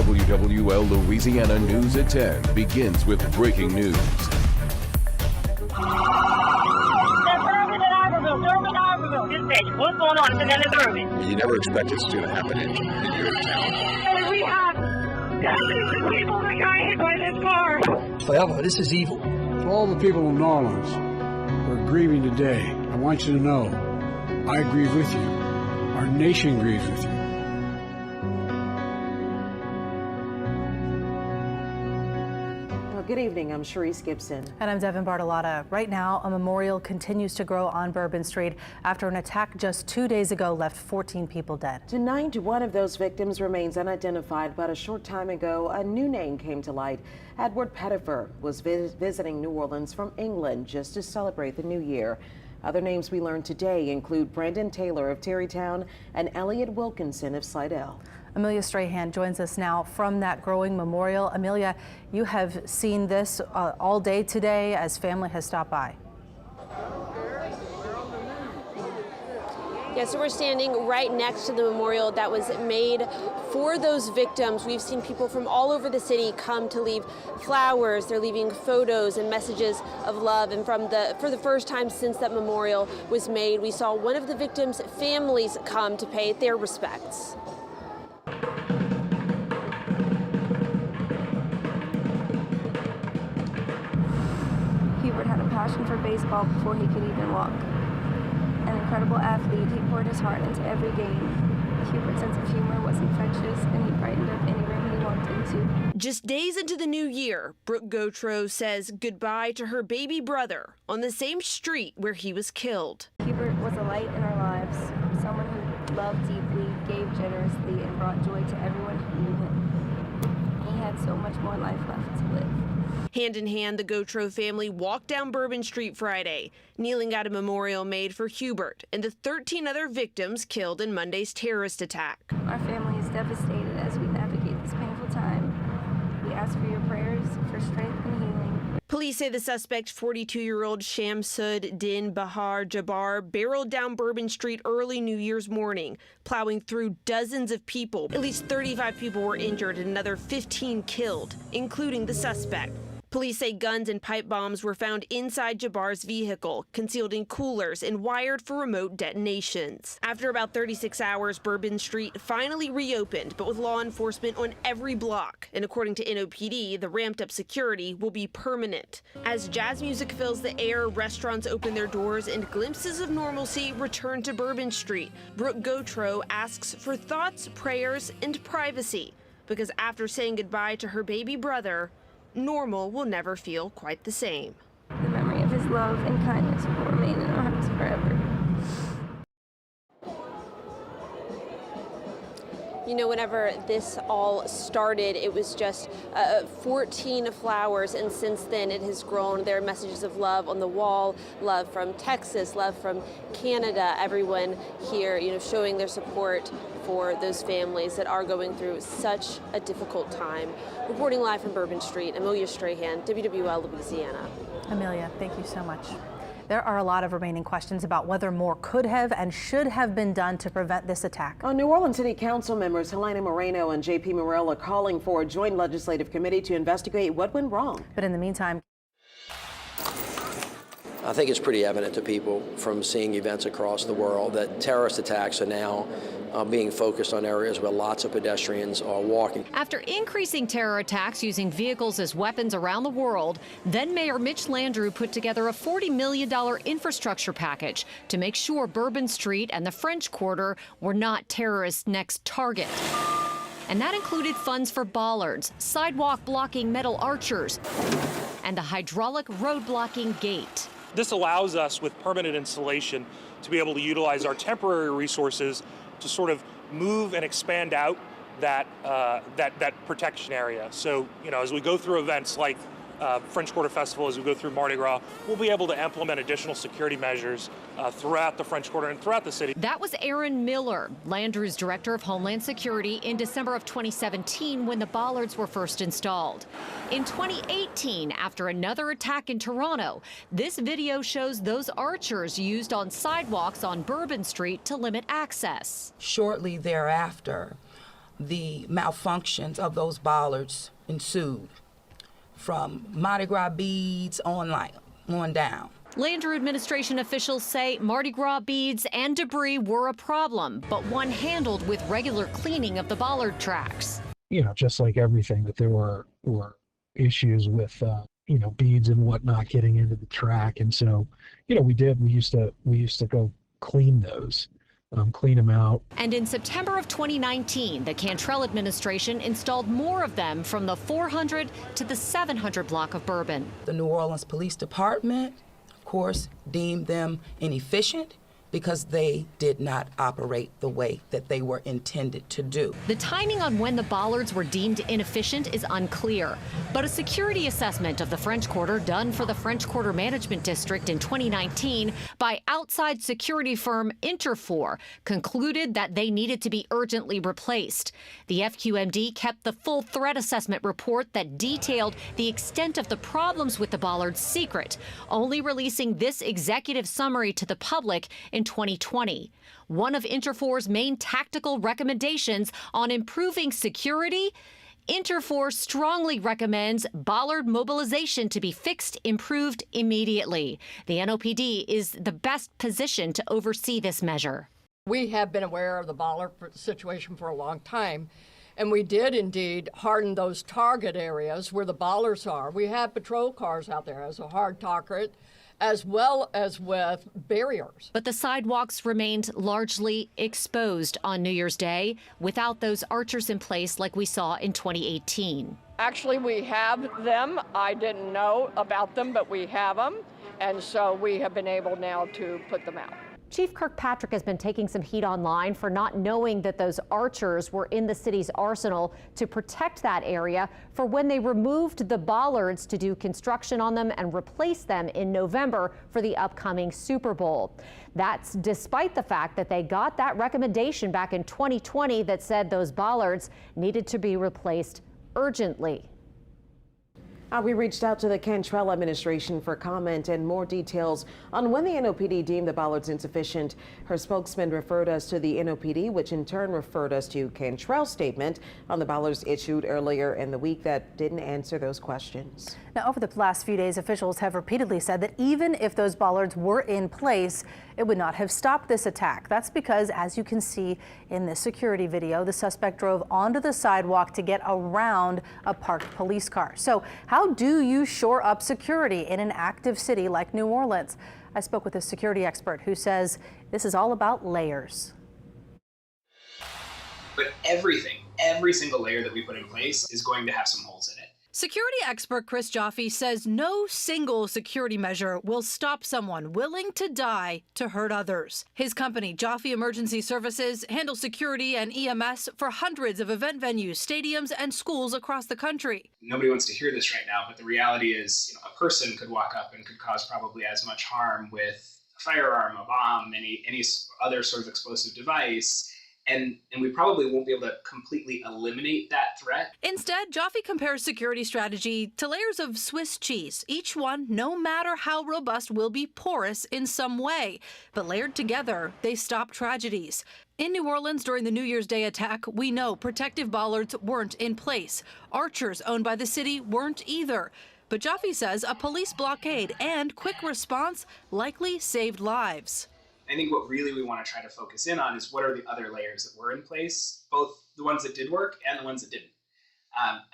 WWL Louisiana News at 10 begins with breaking news. What's going on? It's in Bourbon. You never expect it's going to happen in your town. And we have dozens of people that got hit by this car. Forever, this is evil. To all the people of New Orleans who are grieving today, I want you to know I grieve with you. Our nation grieves with you. Good evening, I'm Sharice Gibson. And I'm Devin Bartolotta. Right now, a memorial continues to grow on Bourbon Street after an attack just 2 days ago left 14 people dead. Tonight, one of those victims remains unidentified, but a short time ago, a new name came to light. Edward Pettifer was visiting New Orleans from England just to celebrate the new year. Other names we learned today include Brandon Taylor of Terrytown and Elliot Wilkinson of Slidell. Amelia Strahan joins us now from that growing memorial. Amelia, you have seen this all day today as family has stopped by. Yeah, so we're standing right next to the memorial that was made for those victims. We've seen people from all over the city come to leave flowers. They're leaving photos and messages of love. And for the first time since that memorial was made, we saw one of the victims' families come to pay their respects. Hubert had a passion for baseball before he could even walk. An incredible athlete, he poured his heart into every game. Hubert's sense of humor was infectious, and he brightened up any room he walked into. Just days into the new year, Brooke Gautreaux says goodbye to her baby brother on the same street where he was killed. Hubert was a light in our lives, someone who loved deeply, gave generously, and brought joy to everyone who knew him. He had so much more life left to live. Hand in hand, the Gautreaux family walked down Bourbon Street Friday, kneeling at a memorial made for Hubert and the 13 other victims killed in Monday's terrorist attack. Our family is devastated as we navigate this painful time. We ask for your prayers for strength and healing. Police say the suspect, 42-year-old Shamsud-Din Jabbar, barreled down Bourbon Street early New Year's morning, plowing through dozens of people. At least 35 people were injured and another 15 killed, including the suspect. Police say guns and pipe bombs were found inside Jabbar's vehicle, concealed in coolers and wired for remote detonations. After about 36 hours, Bourbon Street finally reopened, but with law enforcement on every block. And according to NOPD, the ramped-up security will be permanent. As jazz music fills the air, restaurants open their doors, and glimpses of normalcy return to Bourbon Street. Brooke Gautreaux asks for thoughts, prayers, and privacy, because after saying goodbye to her baby brother, normal will never feel quite the same. The memory of his love and kindness will remain in our hearts forever. You know, whenever this all started, it was just 14 flowers, and since then it has grown. There are messages of love on the wall, love from Texas, love from Canada, everyone here, you know, showing their support for those families that are going through such a difficult time. Reporting live from Bourbon Street, Amelia Strahan, WWL Louisiana. Amelia, thank you so much. There are a lot of remaining questions about whether more could have and should have been done to prevent this attack. New Orleans City Council members Helena Moreno and J.P. Morrell are calling for a joint legislative committee to investigate what went wrong. But in the meantime, I think it's pretty evident to people from seeing events across the world that terrorist attacks are now being focused on areas where lots of pedestrians are walking. After increasing terror attacks using vehicles as weapons around the world, then Mayor Mitch Landrieu put together a $40 million infrastructure package to make sure Bourbon Street and the French Quarter were not terrorists' next target. And that included funds for bollards, sidewalk blocking metal archers, and a hydraulic road blocking gate. This allows us, with permanent installation, to be able to utilize our temporary resources to sort of move and expand out that protection area. So, you know, as we go through events like French Quarter Festival, as we go through Mardi Gras, we'll be able to implement additional security measures throughout the French Quarter and throughout the city. That was Aaron Miller, Landrieu's Director of Homeland Security, in December of 2017 when the bollards were first installed. In 2018, after another attack in Toronto, this video shows those archers used on sidewalks on Bourbon Street to limit access. Shortly thereafter, the malfunctions of those bollards ensued, from Mardi Gras beads on down. Landrieu administration officials say Mardi Gras beads and debris were a problem, but one handled with regular cleaning of the bollard tracks. You know, just like everything, that there were issues with beads and whatnot getting into the track, and so we used to go clean those. Clean them out. And in September of 2019, the Cantrell administration installed more of them from the 400 to the 700 block of Bourbon. The New Orleans Police Department, of course, deemed them inefficient because they did not operate the way that they were intended to do. The timing on when the bollards were deemed inefficient is unclear, but a security assessment of the French Quarter done for the French Quarter Management District in 2019 by outside security firm Interfor concluded that they needed to be urgently replaced. The FQMD kept the full threat assessment report that detailed the extent of the problems with the bollards secret, only releasing this executive summary to the public in 2020. One of Interfor's main tactical recommendations on improving security, Interfor strongly recommends bollard mobilization to be fixed, improved immediately. The NOPD is the best position to oversee this measure. We have been aware of the bollard situation for a long time, and we did indeed harden those target areas where the bollards are. We have patrol cars out there as a hard target, as well as with barriers. But the sidewalks remained largely exposed on New Year's Day without those archers in place like we saw in 2018. Actually, we have them. I didn't know about them, but we have them. And so we have been able now to put them out. Chief Kirkpatrick has been taking some heat online for not knowing that those archers were in the city's arsenal to protect that area for when they removed the bollards to do construction on them and replace them in November for the upcoming Super Bowl. That's despite the fact that they got that recommendation back in 2020 that said those bollards needed to be replaced urgently. We reached out to the Cantrell administration for comment and more details on when the NOPD deemed the bollards insufficient. Her spokesman referred us to the NOPD, which in turn referred us to Cantrell's statement on the bollards issued earlier in the week that didn't answer those questions. Now, over the last few days, officials have repeatedly said that even if those bollards were in place, it would not have stopped this attack. That's because, as you can see in this security video, the suspect drove onto the sidewalk to get around a parked police car. So how do you shore up security in an active city like New Orleans? I spoke with a security expert who says this is all about layers. But every single layer that we put in place is going to have some holes in it. Security expert Chris Jaffe says no single security measure will stop someone willing to die to hurt others. His company, Jaffe Emergency Services, handles security and EMS for hundreds of event venues, stadiums, and schools across the country. Nobody wants to hear this right now, but the reality is, a person could walk up and could cause probably as much harm with a firearm, a bomb, any other sort of explosive device. And we probably won't be able to completely eliminate that threat. Instead, Jaffe compares security strategy to layers of Swiss cheese. Each one, no matter how robust, will be porous in some way. But layered together, they stop tragedies. In New Orleans during the New Year's Day attack, we know protective bollards weren't in place. Archers owned by the city weren't either. But Jaffe says a police blockade and quick response likely saved lives. I think what really we want to try to focus in on is what are the other layers that were in place, both the ones that did work and the ones that didn't.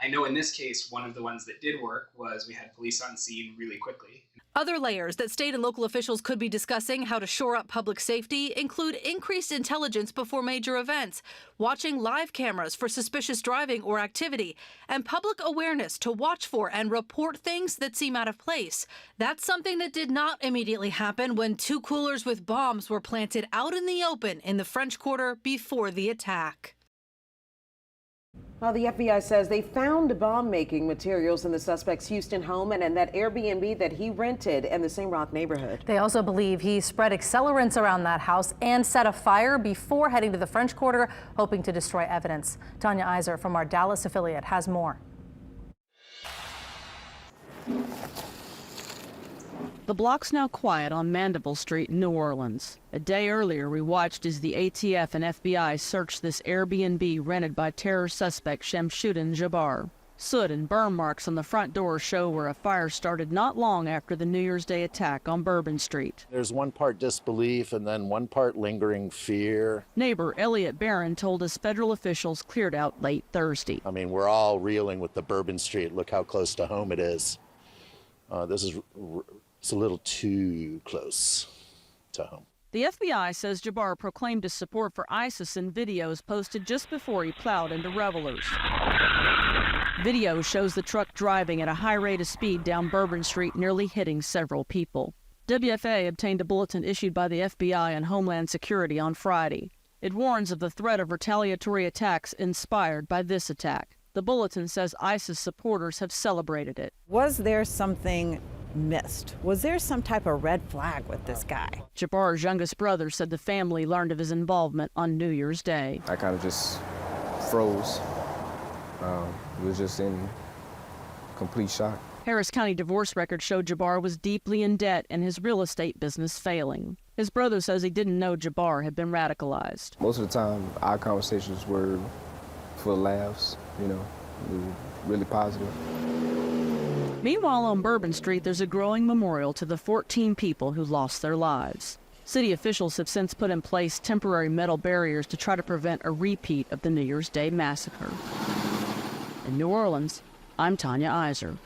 I know in this case, one of the ones that did work was we had police on scene really quickly. Other layers that state and local officials could be discussing how to shore up public safety include increased intelligence before major events, watching live cameras for suspicious driving or activity, and public awareness to watch for and report things that seem out of place. That's something that did not immediately happen when 2 coolers with bombs were planted out in the open in the French Quarter before the attack. Well, the FBI says they found bomb-making materials in the suspect's Houston home and in that Airbnb that he rented in the St. Roch neighborhood. They also believe he spread accelerants around that house and set a fire before heading to the French Quarter, hoping to destroy evidence. Tanya Iser from our Dallas affiliate has more. The block's now quiet on Mandeville Street in New Orleans. A day earlier, we watched as the ATF and FBI searched this Airbnb rented by terror suspect Shamsud-Din Jabbar. Soot and burn marks on the front door show where a fire started not long after the New Year's Day attack on Bourbon Street. There's one part disbelief and then one part lingering fear. Neighbor Elliot Barron told us federal officials cleared out late Thursday. I mean, we're all reeling with the Bourbon Street. Look how close to home it is. It's a little too close to home. The FBI says Jabbar proclaimed his support for ISIS in videos posted just before he plowed into revelers. Video shows the truck driving at a high rate of speed down Bourbon Street, nearly hitting several people. WFA obtained a bulletin issued by the FBI and Homeland Security on Friday. It warns of the threat of retaliatory attacks inspired by this attack. The bulletin says ISIS supporters have celebrated it. Was there something missed? Was there some type of red flag with this guy? Jabbar's youngest brother said the family learned of his involvement on New Year's Day. I kind of just froze. Was just in complete shock. Harris County divorce records showed Jabbar was deeply in debt and his real estate business failing. His brother says he didn't know Jabbar had been radicalized. Most of the time, our conversations were for laughs, we were really positive. Meanwhile, on Bourbon Street, there's a growing memorial to the 14 people who lost their lives. City officials have since put in place temporary metal barriers to try to prevent a repeat of the New Year's Day massacre. In New Orleans, I'm Tanya Iser.